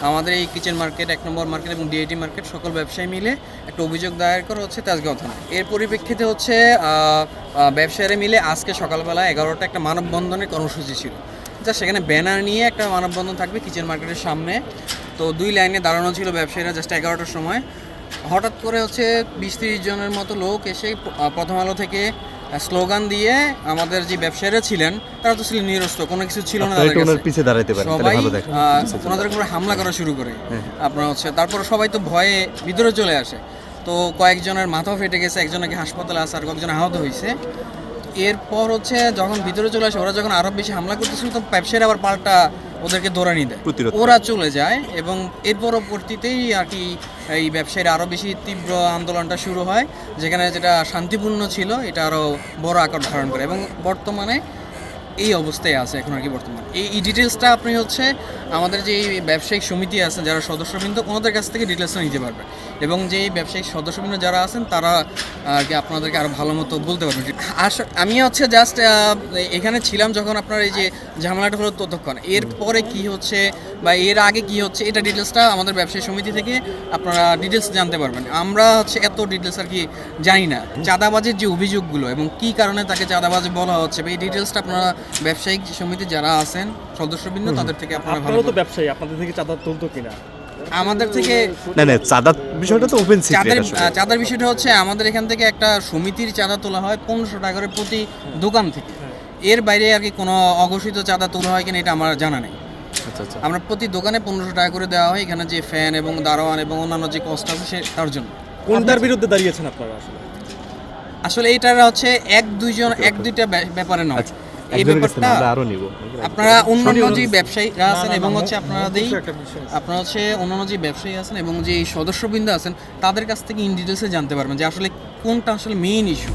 আমাদের এই kitchen market, 1 নম্বর market এবং ডিআইটি মার্কেট সকল ব্যবসায়ী মিলে একটা অভিযোগ দায়ের করা হচ্ছে তেজগাঁও থানায়। এর পরিপ্রেক্ষিতে হচ্ছে ব্যবসায়ীরা মিলে আজকে সকালবেলা 11টা একটা মানববন্ধনের কর্মসূচি ছিল, যা সেখানে ব্যানার নিয়ে একটা মানববন্ধন থাকবে কিচেন মার্কেটের সামনে। তো 2 লাইনে দাঁড়ানো ছিল ব্যবসায়ীরা জাস্ট 11টার সময়। হঠাৎ করে হচ্ছে 20-30 জনের মতো লোক এসে প্রথম আলো থেকে স্লোগান দিয়ে আমাদের যে ব্যবসায়ীরা ছিলেন তারা তো ছিলেন নিরস্ত, কোনো কিছু ছিল না, সবাই ওনাদের উপরে হামলা করা শুরু করে। আপনার হচ্ছে তারপর সবাই তো ভয়ে ভিতরে চলে আসে। তো কয়েকজনের মাথাও ফেটে গেছে, একজনকে হাসপাতালে আসে, আর কয়েকজন আহত হয়েছে। এরপর হচ্ছে যখন ভিতরে চলে আসে, ওরা যখন আরও বেশি হামলা করতেছিল তো ব্যবসায়ীরা আবার পাল্টা ওদেরকে দৌড়ানি দেয়, ওরা চলে যায় এবং এর পরবর্তীতেই আর কি এই ব্যবসায়ীরা আরও বেশি তীব্র আন্দোলনটা শুরু হয়, যেখানে যেটা শান্তিপূর্ণ ছিল এটা আরও বড় আকার ধারণ করে এবং বর্তমানে এই অবস্থায় আছে এখন আর কি। বর্তমানে এই ডিটেলসটা আপনি হচ্ছে আমাদের যে ব্যবসায়িক সমিতি আছে যারা সদস্যবৃন্দ, ওনাদের কাছ থেকে ডিটেলসটা নিতে পারবেন এবং যে ব্যবসায়িক সদস্যবৃন্দ যারা আছেন তারা আর কি আপনাদেরকে আরও ভালো মতো বলতে পারবেন। আমি হচ্ছে জাস্ট এখানে ছিলাম যখন আপনার এই যে ঝামেলাটা হলো ততক্ষণ, এরপরে কি হচ্ছে বা এর আগে কি হচ্ছে এটা ডিটেলসটা আমাদের ব্যবসায়ী সমিতি থেকে আপনারা ডিটেলস জানতে পারবেন। আমরা হচ্ছে এত ডিটেলস আর কি জানি না। চাঁদাবাজের যে অভিযোগগুলো এবং কি কারণে তাকে চাঁদাবাজ বলা হচ্ছে, এই ডিটেলসটা আপনারা ব্যবসায়িক সমিতি যারা আছেন সদস্যবৃন্দ তাদের থেকে আপনারা ভালো। তো ব্যবসায়ী, আপনাদের থেকে চাঁদা তুলতো কিনা? আমাদের থেকে না চাঁদার বিষয়টা তো ওপেন সিক্রেট। চাঁদার বিষয়টা হচ্ছে আমাদের এখান থেকে একটা সমিতির চাঁদা তোলা হয় 1500 টাকা করে প্রতি দোকান থেকে। এর বাইরে আর কি কোনো অঘোষিত চাঁদা তোলা হয় কিনা এটা আমার জানা নেই। আচ্ছা। আমরা প্রতি দোকানে 1500 টাকা করে দেওয়া হয়, এখানে যে ফ্যান এবং দারোয়ান এবং অন্যান্য যে কষ্ট আছে তার জন্য। কোনটার বিরুদ্ধে দাঁড়িয়েছেন আপনারা? আসলে এটা হচ্ছে 1-2টা ব্যাপারে নয়। এই ব্যাপারটা আপনারা অন্যান্য যে ব্যবসায়ীরা আছেন এবং হচ্ছে আপনারা হচ্ছে অন্যান্য যে ব্যবসায়ী আছেন এবং যে সদস্যবৃন্দ আছেন তাদের কাছ থেকে ইন ডিটেলসে জানতে পারবেন যে আসলে কোনটা আসলে মেইন ইস্যু।